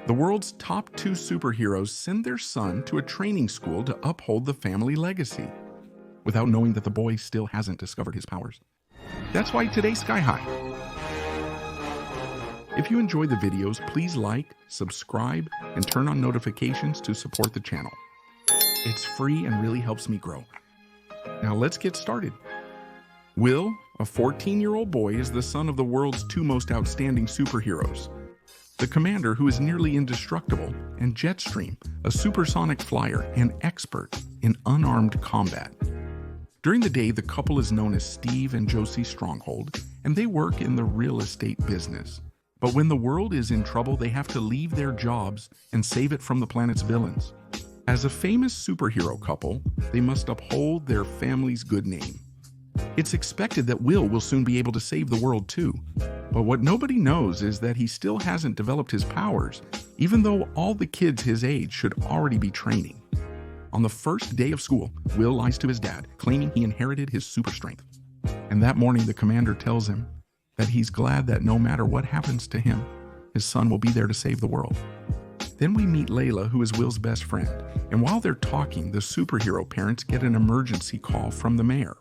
The world's top two superheroes send their son to a training school to uphold the family legacy, without knowing that the boy still hasn't discovered his powers. That's why today's Sky High. If you enjoy the videos, please like, subscribe, and turn on notifications to support the channel. It's free and really helps me grow. Now let's get started. Will, a 14-year-old boy, is the son of the world's two most outstanding superheroes. The Commander, who is nearly indestructible, and Jetstream, a supersonic flyer and expert in unarmed combat. During the day, the couple is known as Steve and Josie Stronghold, and they work in the real estate business. But when the world is in trouble, they have to leave their jobs and save it from the planet's villains. As a famous superhero couple, they must uphold their family's good name. It's expected that Will soon be able to save the world too. But what nobody knows is that he still hasn't developed his powers, even though all the kids his age should already be training. On the first day of school, Will lies to his dad, claiming he inherited his super strength. And that morning, the Commander tells him that he's glad that no matter what happens to him, his son will be there to save the world. Then we meet Layla, who is Will's best friend, and while they're talking, the superhero parents get an emergency call from the mayor.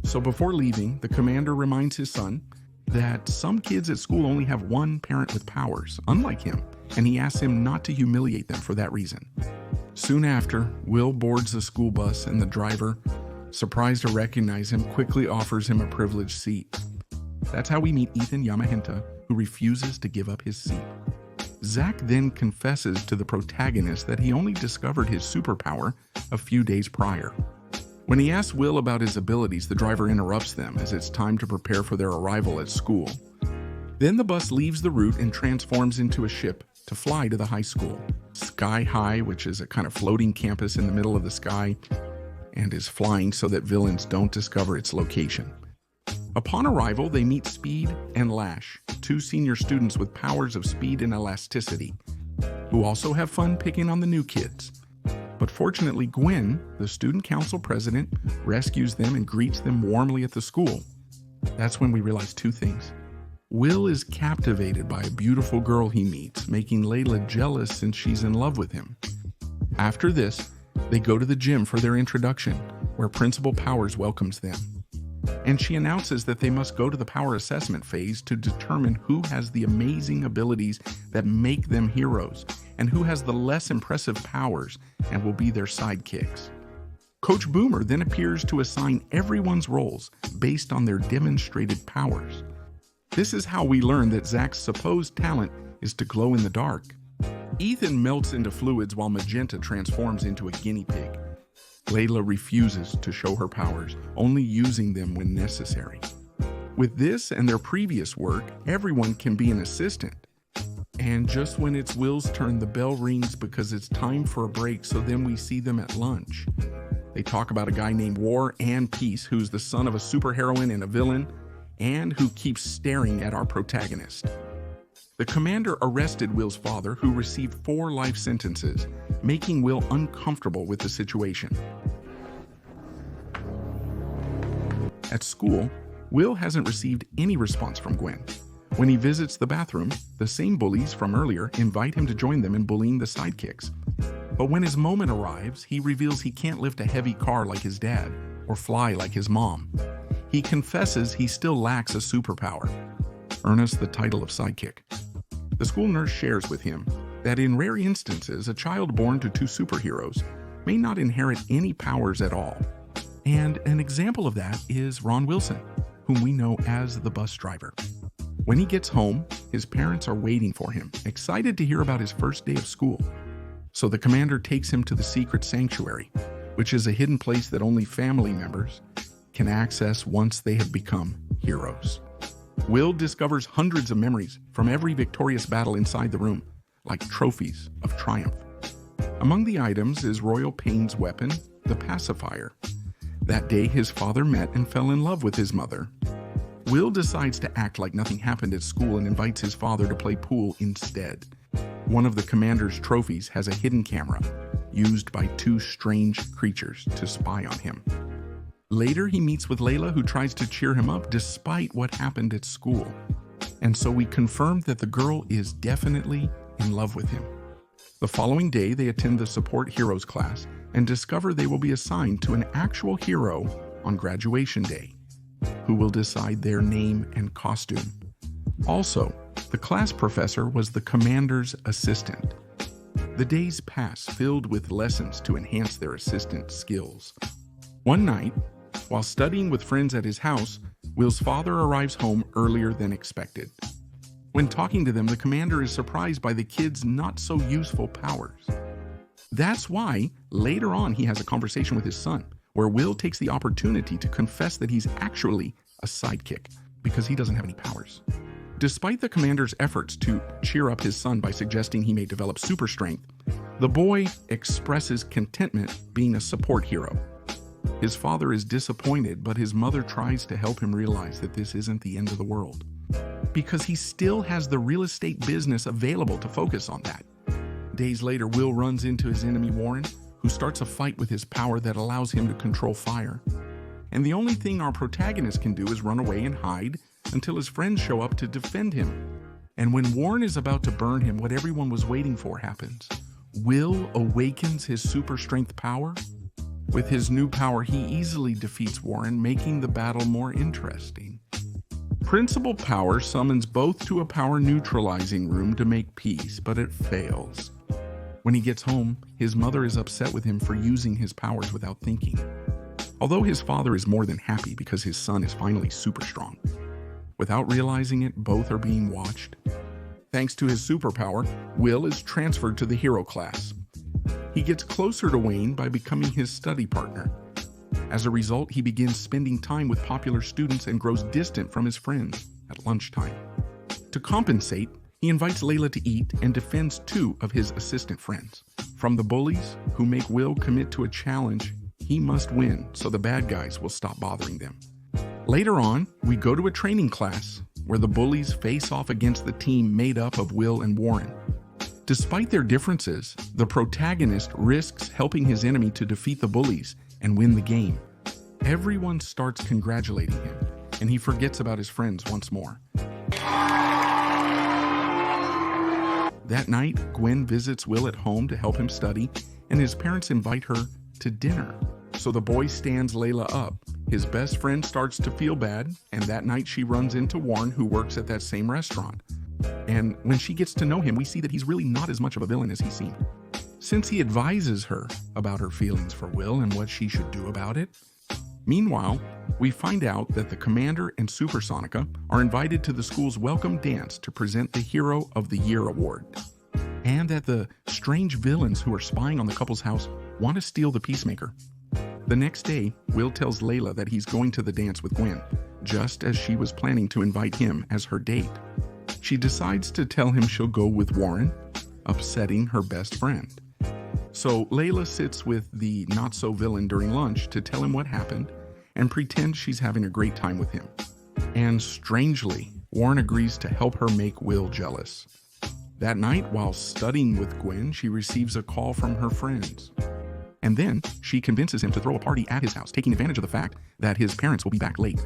So before leaving, the Commander reminds his son that some kids at school only have one parent with powers, unlike him, and he asks him not to humiliate them for that reason. Soon after, Will boards the school bus, and the driver, surprised to recognize him, quickly offers him a privileged seat. That's how we meet Ethan Yamahinta, who refuses to give up his seat. Zack then confesses to the protagonist that he only discovered his superpower a few days prior. When he asks Will about his abilities, the driver interrupts them as it's time to prepare for their arrival at school. Then the bus leaves the route and transforms into a ship to fly to the high school. Sky High, which is a kind of floating campus in the middle of the sky, and is flying so that villains don't discover its location. Upon arrival, they meet Speed and Lash, two senior students with powers of speed and elasticity, who also have fun picking on the new kids. But fortunately, Gwen, the student council president, rescues them and greets them warmly at the school. That's when we realize two things. Will is captivated by a beautiful girl he meets, making Layla jealous since she's in love with him. After this, they go to the gym for their introduction, where Principal Powers welcomes them. And she announces that they must go to the power assessment phase to determine who has the amazing abilities that make them heroes, and who has the less impressive powers and will be their sidekicks. Coach Boomer then appears to assign everyone's roles based on their demonstrated powers. This is how we learn that Zack's supposed talent is to glow in the dark. Ethan melts into fluids while Magenta transforms into a guinea pig. Layla refuses to show her powers, only using them when necessary. With this and their previous work, everyone can be an assistant. And just when it's Will's turn, the bell rings because it's time for a break, so then we see them at lunch. They talk about a guy named War and Peace, who's the son of a superheroine and a villain, and who keeps staring at our protagonist. The Commander arrested Will's father, who received 4 life sentences, making Will uncomfortable with the situation. At school, Will hasn't received any response from Gwen. When he visits the bathroom, the same bullies from earlier invite him to join them in bullying the sidekicks. But when his moment arrives, he reveals he can't lift a heavy car like his dad, or fly like his mom. He confesses he still lacks a superpower, earn us the title of sidekick. The school nurse shares with him that in rare instances, a child born to two superheroes may not inherit any powers at all. And an example of that is Ron Wilson, whom we know as the bus driver. When he gets home, his parents are waiting for him, excited to hear about his first day of school. So the Commander takes him to the secret sanctuary, which is a hidden place that only family members can access once they have become heroes. Will discovers hundreds of memories from every victorious battle inside the room, like trophies of triumph. Among the items is Royal Pain's weapon, the pacifier. That day, his father met and fell in love with his mother. Will decides to act like nothing happened at school and invites his father to play pool instead. One of the Commander's trophies has a hidden camera, used by two strange creatures to spy on him. Later, he meets with Layla, who tries to cheer him up despite what happened at school. And so we confirm that the girl is definitely in love with him. The following day, they attend the Support Heroes class and discover they will be assigned to an actual hero on graduation day, who will decide their name and costume. Also, the class professor was the commander's assistant. The days pass filled with lessons to enhance their assistant's skills. One night, while studying with friends at his house, Will's father arrives home earlier than expected. When talking to them, the commander is surprised by the kid's not-so-useful powers. That's why, later on, he has a conversation with his son, where Will takes the opportunity to confess that he's actually a sidekick, because he doesn't have any powers. Despite the commander's efforts to cheer up his son by suggesting he may develop super strength, the boy expresses contentment being a support hero. His father is disappointed, but his mother tries to help him realize that this isn't the end of the world, because he still has the real estate business available to focus on that. Days later, Will runs into his enemy Warren, who starts a fight with his power that allows him to control fire. And the only thing our protagonist can do is run away and hide until his friends show up to defend him. And when Warren is about to burn him, what everyone was waiting for happens. Will awakens his super strength power. With his new power, he easily defeats Warren, making the battle more interesting. Principal Power summons both to a power neutralizing room to make peace, but it fails. When he gets home, his mother is upset with him for using his powers without thinking. Although his father is more than happy because his son is finally super strong. Without realizing it, both are being watched. Thanks to his superpower, Will is transferred to the hero class. He gets closer to Wayne by becoming his study partner. As a result, he begins spending time with popular students and grows distant from his friends at lunchtime. To compensate, he invites Layla to eat and defends two of his assistant friends from the bullies who make Will commit to a challenge he must win so the bad guys will stop bothering them. Later on, we go to a training class where the bullies face off against the team made up of Will and Warren. Despite their differences, the protagonist risks helping his enemy to defeat the bullies and win the game. Everyone starts congratulating him, and he forgets about his friends once more. That night, Gwen visits Will at home to help him study, and his parents invite her to dinner. So the boy stands Layla up. His best friend starts to feel bad, and that night she runs into Warren, who works at that same restaurant. And when she gets to know him, we see that he's really not as much of a villain as he seemed. Since he advises her about her feelings for Will and what she should do about it. Meanwhile, we find out that the Commander and Supersonica are invited to the school's welcome dance to present the Hero of the Year award. And that the strange villains who are spying on the couple's house want to steal the Peacemaker. The next day, Will tells Layla that he's going to the dance with Gwen, just as she was planning to invite him as her date. She decides to tell him she'll go with Warren, upsetting her best friend. So Layla sits with the not-so-villain during lunch to tell him what happened and pretends she's having a great time with him. And strangely, Warren agrees to help her make Will jealous. That night, while studying with Gwen, she receives a call from her friends. And then she convinces him to throw a party at his house, taking advantage of the fact that his parents will be back late.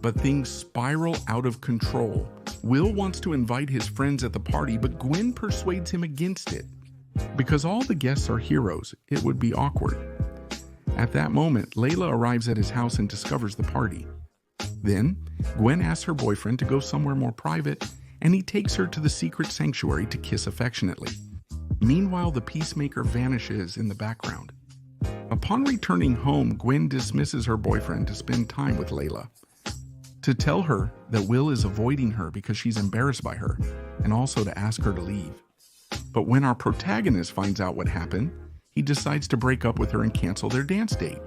But things spiral out of control. Will wants to invite his friends at the party, but Gwen persuades him against it. Because all the guests are heroes, it would be awkward. At that moment, Layla arrives at his house and discovers the party. Then, Gwen asks her boyfriend to go somewhere more private, and he takes her to the secret sanctuary to kiss affectionately. Meanwhile, the Peacemaker vanishes in the background. Upon returning home, Gwen dismisses her boyfriend to spend time with Layla, to tell her that Will is avoiding her because she's embarrassed by her, and also to ask her to leave. But when our protagonist finds out what happened, he decides to break up with her and cancel their dance date.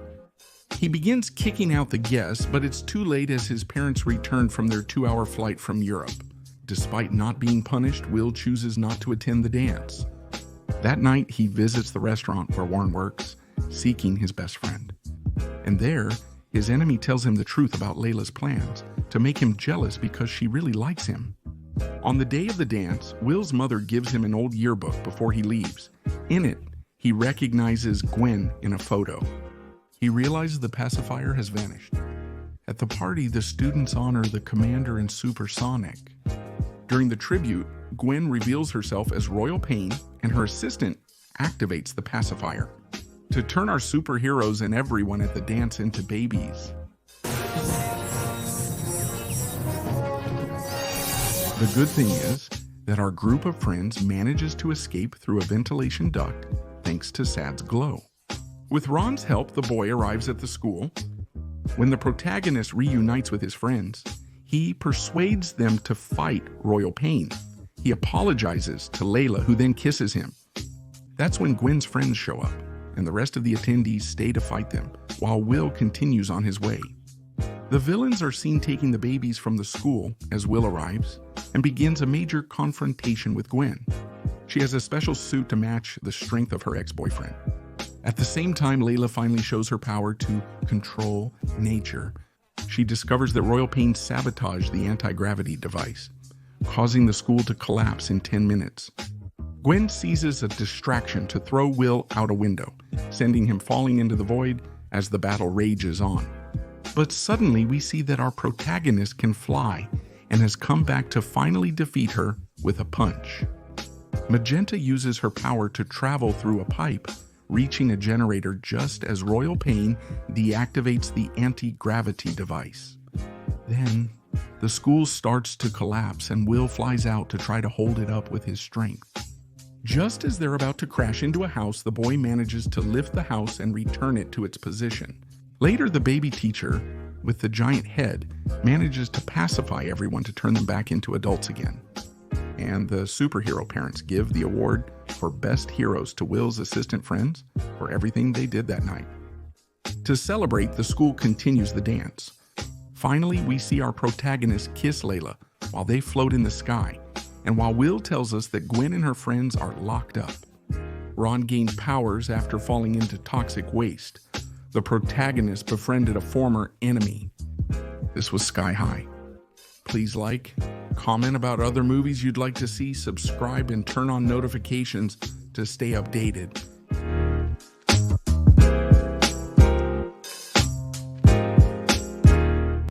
He begins kicking out the guests, but it's too late as his parents return from their 2-hour flight from Europe. Despite not being punished, Will chooses not to attend the dance. That night, he visits the restaurant where Warren works, seeking his best friend. And there, his enemy tells him the truth about Layla's plans to make him jealous because she really likes him. On the day of the dance, Will's mother gives him an old yearbook before he leaves. In it, he recognizes Gwen in a photo. He realizes the pacifier has vanished. At the party, the students honor the Commander and Supersonic. During the tribute, Gwen reveals herself as Royal Pain, and her assistant activates the pacifier to turn our superheroes and everyone at the dance into babies. The good thing is that our group of friends manages to escape through a ventilation duct thanks to Sad's glow. With Ron's help, the boy arrives at the school. When the protagonist reunites with his friends, he persuades them to fight Royal Pain. He apologizes to Layla, who then kisses him. That's when Gwen's friends show up, and the rest of the attendees stay to fight them, while Will continues on his way. The villains are seen taking the babies from the school as Will arrives and begins a major confrontation with Gwen. She has a special suit to match the strength of her ex-boyfriend. At the same time, Layla finally shows her power to control nature. She discovers that Royal Pain sabotaged the anti-gravity device, causing the school to collapse in 10 minutes. Gwen seizes a distraction to throw Will out a window, sending him falling into the void as the battle rages on. But suddenly we see that our protagonist can fly and has come back to finally defeat her with a punch. Magenta uses her power to travel through a pipe, reaching a generator just as Royal Pain deactivates the anti-gravity device. Then, the school starts to collapse and Will flies out to try to hold it up with his strength. Just as they're about to crash into a house, the boy manages to lift the house and return it to its position. Later, the baby teacher, with the giant head, manages to pacify everyone to turn them back into adults again. And the superhero parents give the award for best heroes to Will's assistant friends for everything they did that night. To celebrate, the school continues the dance. Finally, we see our protagonist kiss Layla while they float in the sky, and while Will tells us that Gwen and her friends are locked up. Ron gained powers after falling into toxic waste. The protagonist befriended a former enemy. This was sky high. Please like, comment about other movies you'd like to see, subscribe, and turn on notifications to stay updated.